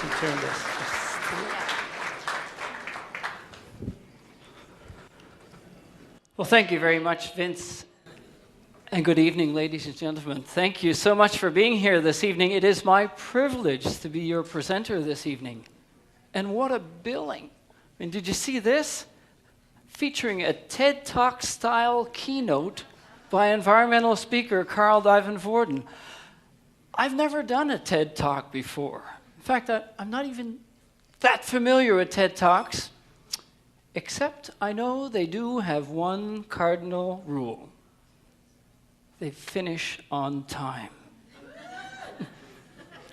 can turn this. Well, thank you very much, Vince. And good evening, ladies and gentlemen. Thank you so much for being here this evening. It is my privilege to be your presenter this evening. And what a billing. I mean, did you see this? Featuring a TED Talk style keynote by environmental speaker Carl Ivan Vorden. I've never done a TED Talk before. In fact, I'm not even that familiar with TED Talks, except I know they do have one cardinal rule. They finish on time.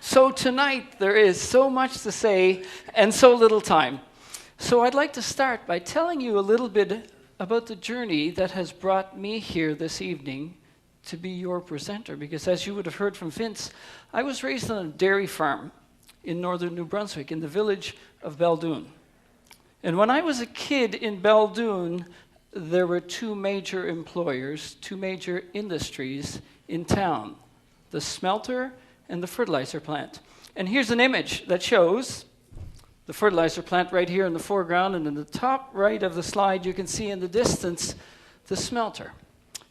So tonight, there is so much to say and so little time. So I'd like to start by telling you a little bit about the journey that has brought me here this evening to be your presenter, because as you would have heard from Vince, I was raised on a dairy farm in northern New Brunswick in the village of Beldoon. And when I was a kid in Beldoon, there were two major employers, two major industries in town, the smelter and the fertilizer plant. And here's an image that shows the fertilizer plant right here in the foreground, and in the top right of the slide you can see in the distance the smelter.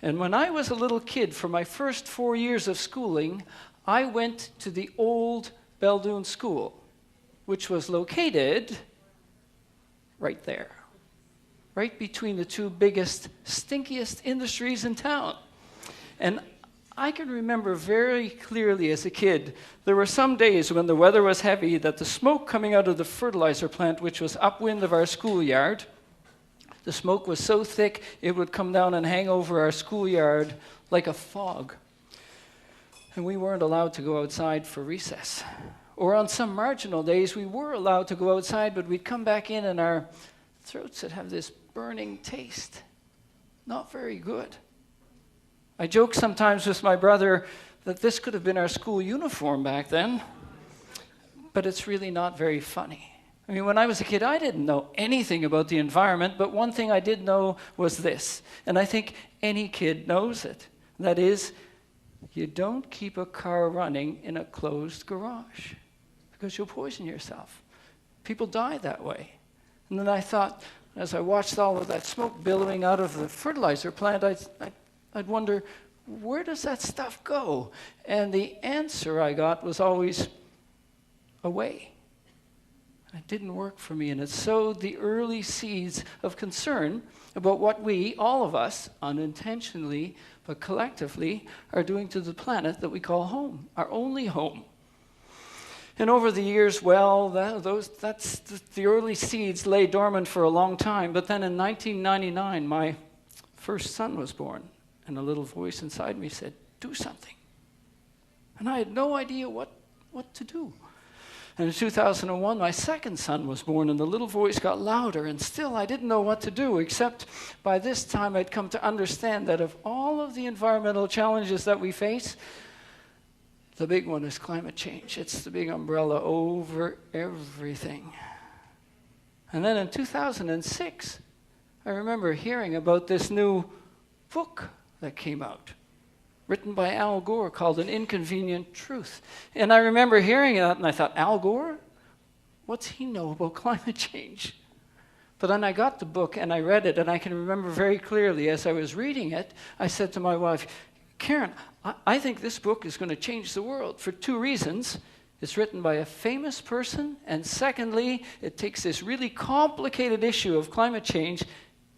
And when I was a little kid, for my first 4 years of schooling, I went to the old Beldoon School, which was located right there, right between the two biggest, stinkiest industries in town. And I can remember very clearly as a kid, there were some days when the weather was heavy that the smoke coming out of the fertilizer plant, which was upwind of our schoolyard, the smoke was so thick it would come down and hang over our schoolyard like a fog. And we weren't allowed to go outside for recess. Or on some marginal days, we were allowed to go outside, but we'd come back in and our throats would have this burning taste. Not very good. I joke sometimes with my brother that this could have been our school uniform back then, but it's really not very funny. I mean, when I was a kid, I didn't know anything about the environment, but one thing I did know was this, and I think any kid knows it. That is, you don't keep a car running in a closed garage because you'll poison yourself. People die that way. And then I thought, as I watched all of that smoke billowing out of the fertilizer plant, I'd wonder, where does that stuff go? And the answer I got was always, away. It didn't work for me, and it sowed the early seeds of concern about what we, all of us, unintentionally but collectively, are doing to the planet that we call home, our only home. And over the years, well, the early seeds lay dormant for a long time, but then in 1999, my first son was born. And a little voice inside me said, do something. And I had no idea what to do. And in 2001, my second son was born, and the little voice got louder, and still I didn't know what to do, except by this time I'd come to understand that of all of the environmental challenges that we face, the big one is climate change. It's the big umbrella over everything. And then in 2006, I remember hearing about this new book that came out, written by Al Gore, called An Inconvenient Truth. And I remember hearing that, and I thought, Al Gore? What's he know about climate change? But then I got the book, and I read it, and I can remember very clearly, as I was reading it, I said to my wife, Karen, I think this book is going to change the world for two reasons. It's written by a famous person, and secondly, it takes this really complicated issue of climate change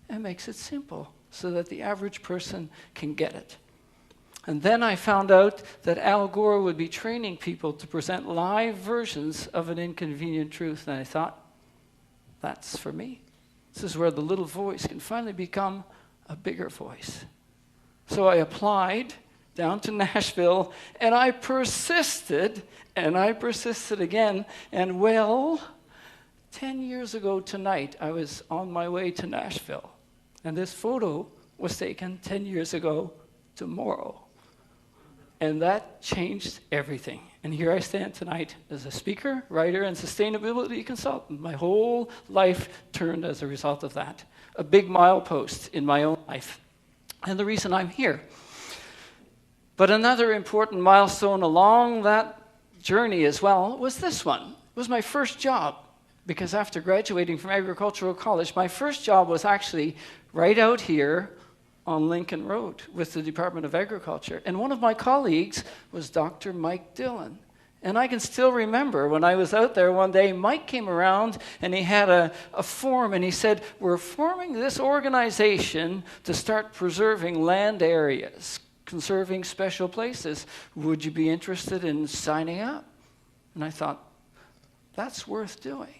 and makes it simple, so that the average person can get it. And then I found out that Al Gore would be training people to present live versions of An Inconvenient Truth, and I thought, that's for me. This is where the little voice can finally become a bigger voice. So I applied down to Nashville, and I persisted again, and well, 10 years ago tonight, I was on my way to Nashville. And this photo was taken 10 years ago tomorrow. And that changed everything. And here I stand tonight as a speaker, writer, and sustainability consultant. My whole life turned as a result of that. A big milepost in my own life. And the reason I'm here. But another important milestone along that journey as well was this one. was my first job, because after graduating from agricultural college, my first job was actually right out here on Lincoln Road with the Department of Agriculture. And one of my colleagues was Dr. Mike Dillon. And I can still remember when I was out there one day, Mike came around and he had a form and he said, we're forming this organization to start preserving land areas, conserving special places. Would you be interested in signing up? And I thought, that's worth doing.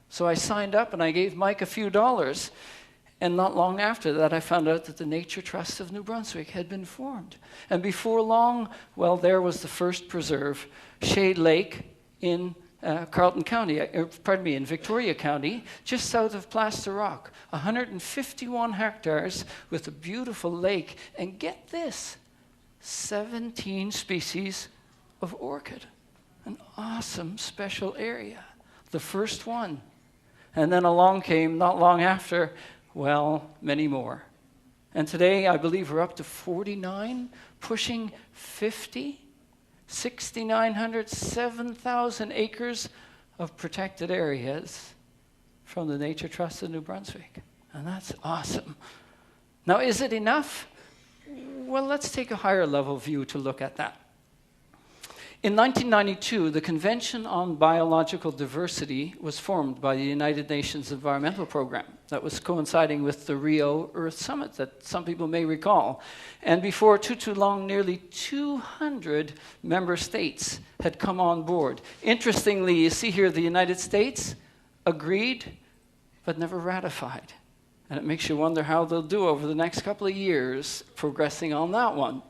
So I signed up and I gave Mike a few dollars. And not long after that, I found out that the Nature Trust of New Brunswick had been formed. And before long, well, there was the first preserve, Shade Lake in Carleton County, in Victoria County, just south of Plaster Rock. 151 hectares with a beautiful lake. And get this, 17 species of orchid. An awesome special area. The first one. And then along came, not long after, well, many more. And today, I believe we're up to 49, pushing 50, 6,900, 7,000 acres of protected areas from the Nature Trust of New Brunswick. And that's awesome. Now, is it enough? Well, let's take a higher level view to look at that. In 1992, the Convention on Biological Diversity was formed by the United Nations Environmental Program. That was coinciding with the Rio Earth Summit that some people may recall. And before too long, nearly 200 member states had come on board. Interestingly, you see here the United States agreed, but never ratified. And it makes you wonder how they'll do over the next couple of years progressing on that one.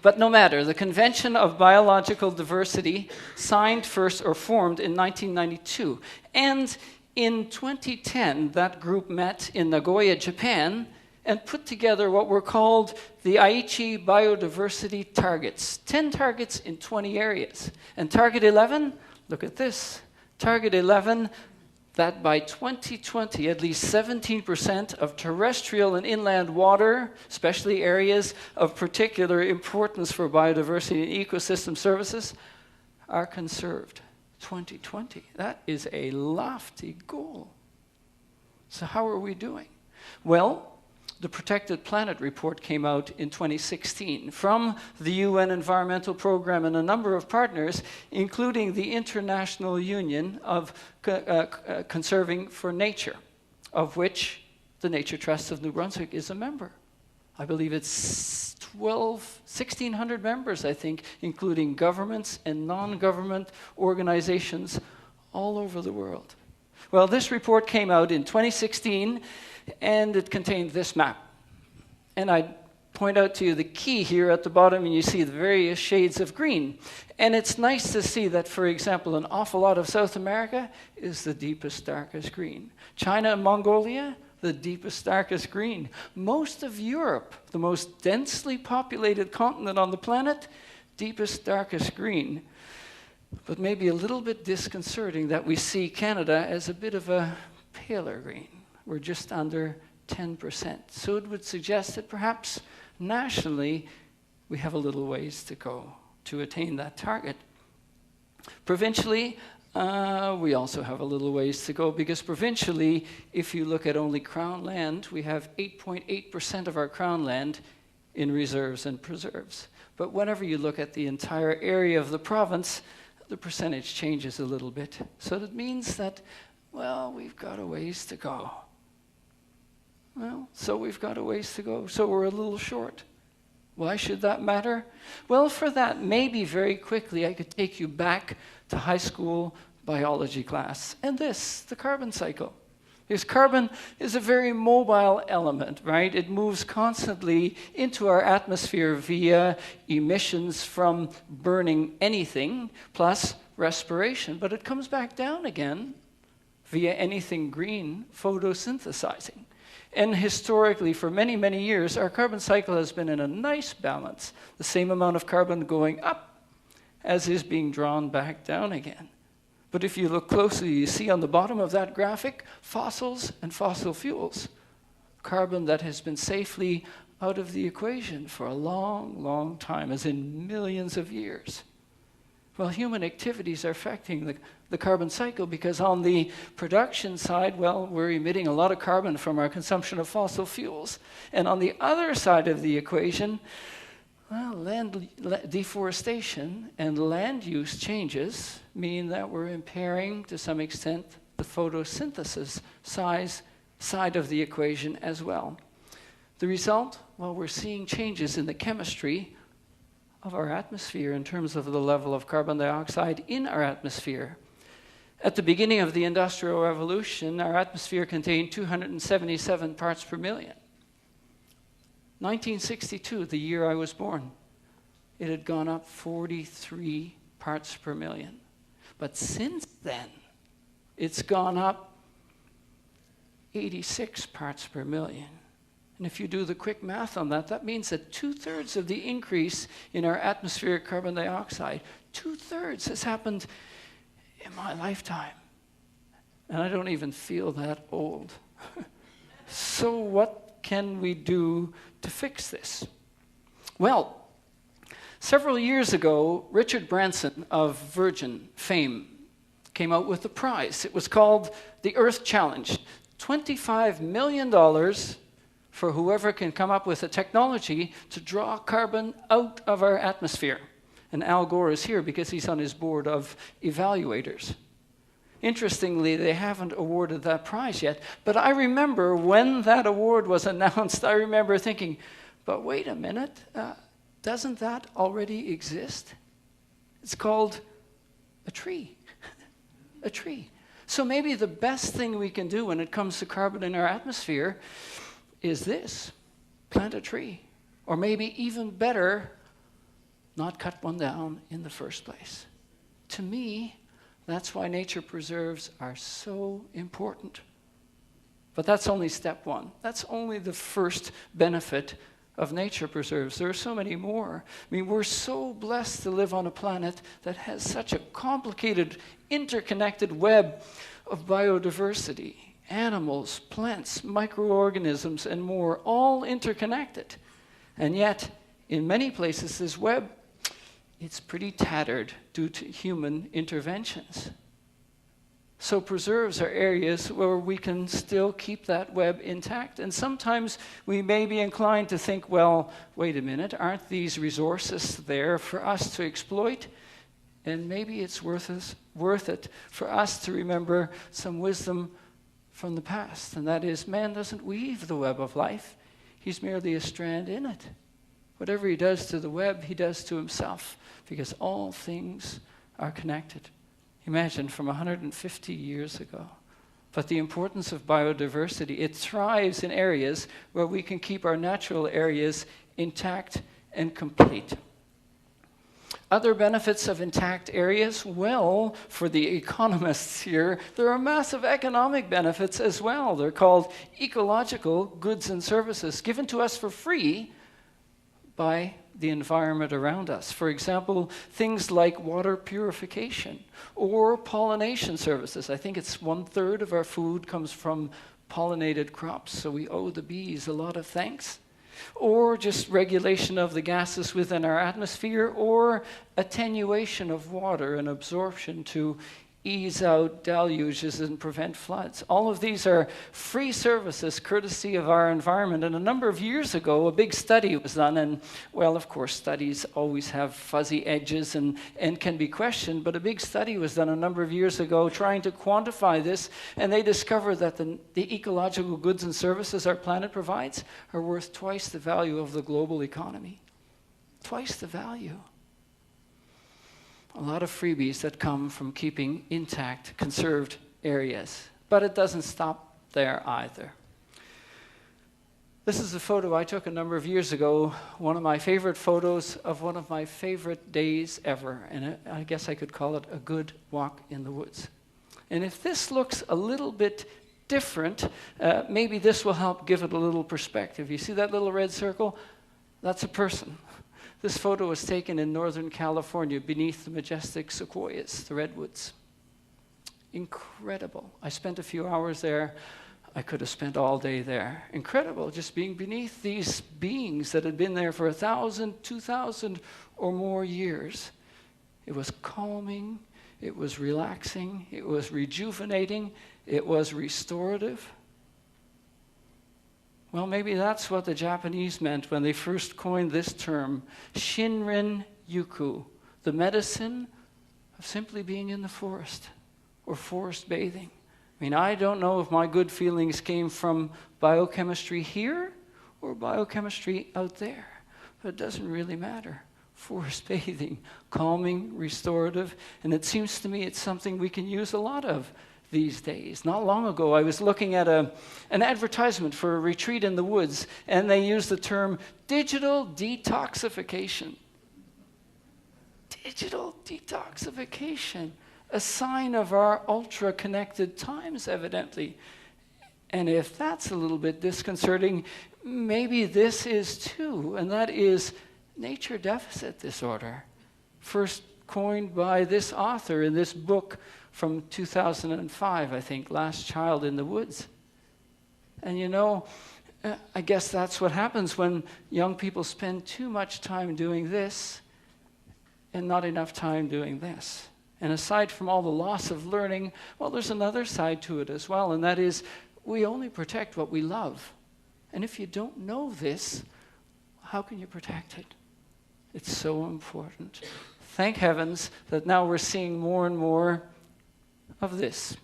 But no matter, the Convention of Biological Diversity signed first or formed in 1992. And in 2010, that group met in Nagoya, Japan, and put together what were called the Aichi Biodiversity Targets. 10 targets in 20 areas. And Target 11, look at this. Target 11, that by 2020, at least 17% of terrestrial and inland water, especially areas of particular importance for biodiversity and ecosystem services, are conserved. 2020, that is a lofty goal. So how are we doing? Well, the Protected Planet Report came out in 2016 from the UN Environmental Program and a number of partners, including the International Union of Conserving for Nature, of which the Nature Trust of New Brunswick is a member. I believe it's 1,600 members, I think, including governments and non-government organizations all over the world. Well, this report came out in 2016, and it contained this map. And I point out to you the key here at the bottom, and you see the various shades of green. And it's nice to see that, for example, an awful lot of South America is the deepest, darkest green. China and Mongolia, the deepest, darkest green. Most of Europe, the most densely populated continent on the planet, deepest, darkest green. But maybe a little bit disconcerting that we see Canada as a bit of a paler green. We're just under 10%. So it would suggest that perhaps nationally we have a little ways to go to attain that target. Provincially, we also have a little ways to go, because provincially, if you look at only Crown land, we have 8.8% of our Crown land in reserves and preserves. But whenever you look at the entire area of the province, the percentage changes a little bit. So that means that, well, we've got a ways to go. Well, so we've got a ways to go. So we're a little short. Why should that matter? Well, for that, maybe very quickly I could take you back to high school biology class. And this, the carbon cycle. Because carbon is a very mobile element, right? It moves constantly into our atmosphere via emissions from burning anything, plus respiration. But it comes back down again via anything green, photosynthesizing. And historically, for many, many years, our carbon cycle has been in a nice balance. The same amount of carbon going up as is being drawn back down again. But if you look closely, you see on the bottom of that graphic, fossils and fossil fuels. Carbon that has been safely out of the equation for a long, long time, as in millions of years. Well, human activities are affecting the carbon cycle because on the production side, well, we're emitting a lot of carbon from our consumption of fossil fuels. And on the other side of the equation, well, deforestation and land use changes mean that we're impairing, to some extent, the photosynthesis side of the equation as well. The result? Well, we're seeing changes in the chemistry of our atmosphere in terms of the level of carbon dioxide in our atmosphere. At the beginning of the Industrial Revolution, our atmosphere contained 277 parts per million. 1962, the year I was born, it had gone up 43 parts per million. But since then, it's gone up 86 parts per million. And if you do the quick math on that, that means that 2/3 of the increase in our atmospheric carbon dioxide, 2/3 has happened in my lifetime. And I don't even feel that old. So what can we do to fix this? Well, several years ago, Richard Branson of Virgin fame came out with a prize. It was called the Earth Challenge. $25 million for whoever can come up with a technology to draw carbon out of our atmosphere. And Al Gore is here because he's on his board of evaluators. Interestingly, they haven't awarded that prize yet, but I remember when that award was announced, I remember thinking, but wait a minute, doesn't that already exist? It's called a tree, a tree. So maybe the best thing we can do when it comes to carbon in our atmosphere is this: plant a tree. Or maybe even better, not cut one down in the first place. To me, that's why nature preserves are so important. But that's only step one. That's only the first benefit of nature preserves. There are so many more. I mean, we're so blessed to live on a planet that has such a complicated, interconnected web of biodiversity. Animals, plants, microorganisms, and more, all interconnected. And yet, in many places, this web, it's pretty tattered due to human interventions. So preserves are areas where we can still keep that web intact. And sometimes we may be inclined to think, well, wait a minute, aren't these resources there for us to exploit? And maybe it's worth it for us to remember some wisdom from the past, and that is, man doesn't weave the web of life. He's merely a strand in it. Whatever he does to the web, he does to himself, because all things are connected. Imagine from 150 years ago. But the importance of biodiversity, it thrives in areas where we can keep our natural areas intact and complete. Other benefits of intact areas? Well, for the economists here, there are massive economic benefits as well. They're called ecological goods and services given to us for free by the environment around us. For example, things like water purification or pollination services. I think it's 1/3 of our food comes from pollinated crops, so we owe the bees a lot of thanks. Or just regulation of the gases within our atmosphere, or attenuation of water and absorption to ease out deluges and prevent floods. All of these are free services courtesy of our environment. And a number of years ago, a big study was done, and well, of course, studies always have fuzzy edges and can be questioned, but a big study was done a number of years ago trying to quantify this, and they discovered that the ecological goods and services our planet provides are worth twice the value of the global economy. Twice the value. A lot of freebies that come from keeping intact, conserved areas. But it doesn't stop there either. This is a photo I took a number of years ago, one of my favorite photos of one of my favorite days ever. And I guess I could call it a good walk in the woods. And if this looks a little bit different, maybe this will help give it a little perspective. You see that little red circle? That's a person. This photo was taken in Northern California beneath the majestic sequoias, the redwoods. Incredible. I spent a few hours there. I could have spent all day there. Incredible, just being beneath these beings that had been there for 1,000, 2,000 or more years. It was calming, it was relaxing, it was rejuvenating, it was restorative. Well, maybe that's what the Japanese meant when they first coined this term, Shinrin Yuku, the medicine of simply being in the forest or forest bathing. I mean, I don't know if my good feelings came from biochemistry here or biochemistry out there, but it doesn't really matter. Forest bathing, calming, restorative, and it seems to me it's something we can use a lot of these days. Not long ago, I was looking at an advertisement for a retreat in the woods, and they used the term digital detoxification. Digital detoxification, a sign of our ultra-connected times, evidently. And if that's a little bit disconcerting, maybe this is too, and that is nature deficit disorder, first coined by this author in this book from 2005, I think, Last Child in the Woods. And you know, I guess that's what happens when young people spend too much time doing this and not enough time doing this. And aside from all the loss of learning, well, there's another side to it as well, and that is we only protect what we love. And if you don't know this, how can you protect it? It's so important. Thank heavens that now we're seeing more and more of this,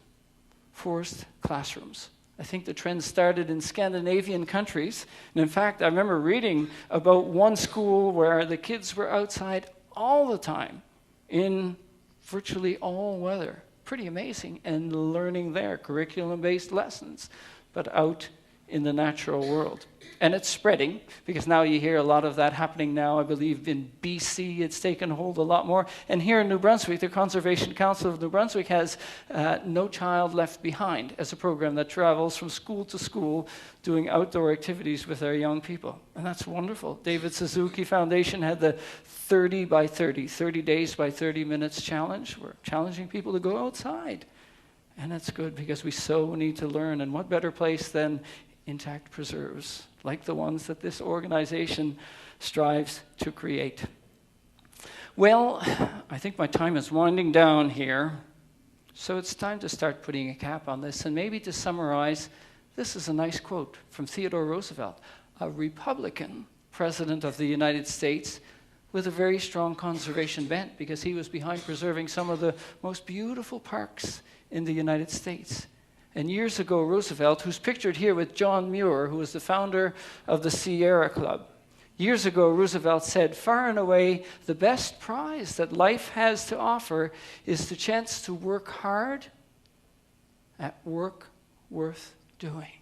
forest classrooms. I think the trend started in Scandinavian countries. And in fact, I remember reading about one school where the kids were outside all the time in virtually all weather. Pretty amazing. And learning there, curriculum-based lessons, but out in the natural world. And it's spreading, because now you hear a lot of that happening now. I believe in BC it's taken hold a lot more. And here in New Brunswick, the Conservation Council of New Brunswick has No Child Left Behind as a program that travels from school to school doing outdoor activities with our young people. And that's wonderful. David Suzuki Foundation had the 30 by 30, 30 days by 30 minutes challenge. We're challenging people to go outside. And that's good, because we so need to learn. And what better place than intact preserves, like the ones that this organization strives to create. Well, I think my time is winding down here, so it's time to start putting a cap on this. And maybe to summarize, this is a nice quote from Theodore Roosevelt, a Republican president of the United States with a very strong conservation bent, because he was behind preserving some of the most beautiful parks in the United States. And years ago, Roosevelt, who's pictured here with John Muir, who was the founder of the Sierra Club, years ago, Roosevelt said, far and away, the best prize that life has to offer is the chance to work hard at work worth doing.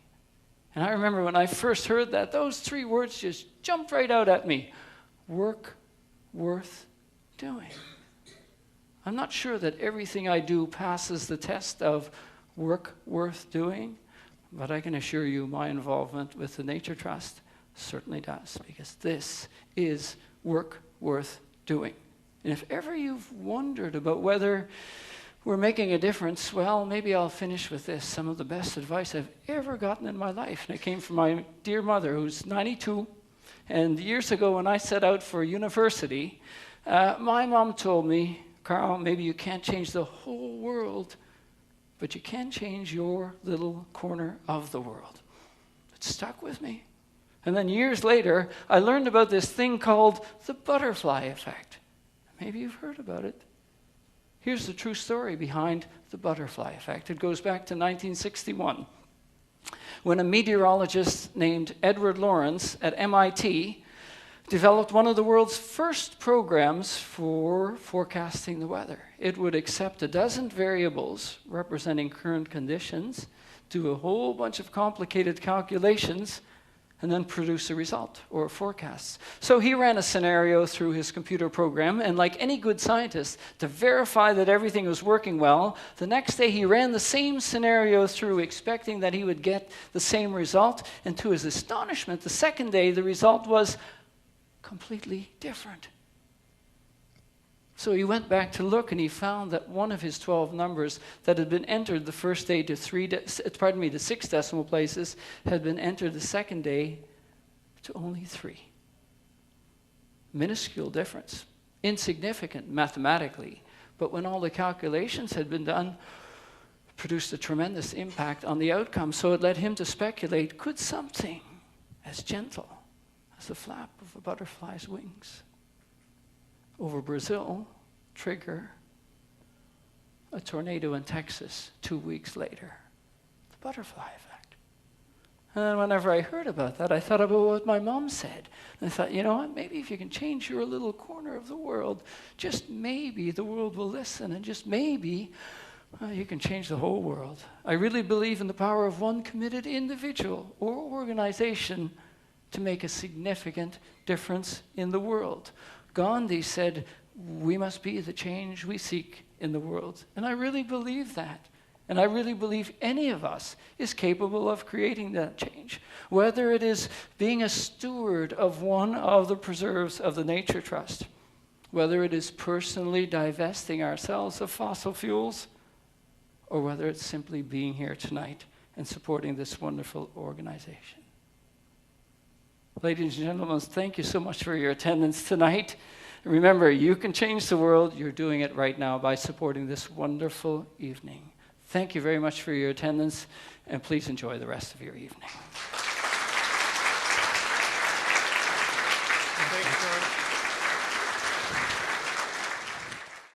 And I remember when I first heard that, those three words just jumped right out at me. Work worth doing. I'm not sure that everything I do passes the test of work worth doing, but I can assure you my involvement with the Nature Trust certainly does, because this is work worth doing. And if ever you've wondered about whether we're making a difference, well, maybe I'll finish with this. Some of the best advice I've ever gotten in my life, and it came from my dear mother, who's 92, and years ago when I set out for university, my mom told me, Carl, maybe you can't change the whole world, but you can change your little corner of the world. It stuck with me. And then years later, I learned about this thing called the butterfly effect. Maybe you've heard about it. Here's the true story behind the butterfly effect. It goes back to 1961, when a meteorologist named Edward Lorenz at MIT developed one of the world's first programs for forecasting the weather. It would accept a dozen variables representing current conditions, do a whole bunch of complicated calculations, and then produce a result or forecasts. So he ran a scenario through his computer program, and like any good scientist, to verify that everything was working well, the next day he ran the same scenario through, expecting that he would get the same result, and to his astonishment, the second day the result was completely different. So he went back to look, and he found that one of his 12 numbers that had been entered the first day to 6 decimal places had been entered the second day to only 3. Minuscule difference. insignificant mathematically, but when all the calculations had been done, produced a tremendous impact on the outcome. So it led him to speculate, could something as gentle as the flap of a butterfly's wings over Brazil trigger a tornado in Texas 2 weeks later? The butterfly effect. And then whenever I heard about that, I thought about what my mom said. And I thought, you know what, maybe if you can change your little corner of the world, just maybe the world will listen, and just maybe you can change the whole world. I really believe in the power of one committed individual or organization to make a significant difference in the world. Gandhi said, we must be the change we seek in the world. And I really believe that. And I really believe any of us is capable of creating that change. Whether it is being a steward of one of the preserves of the Nature Trust, whether it is personally divesting ourselves of fossil fuels, or whether it's simply being here tonight and supporting this wonderful organization. Ladies and gentlemen, thank you so much for your attendance tonight. Remember, you can change the world. You're doing it right now by supporting this wonderful evening. Thank you very much for your attendance, and please enjoy the rest of your evening.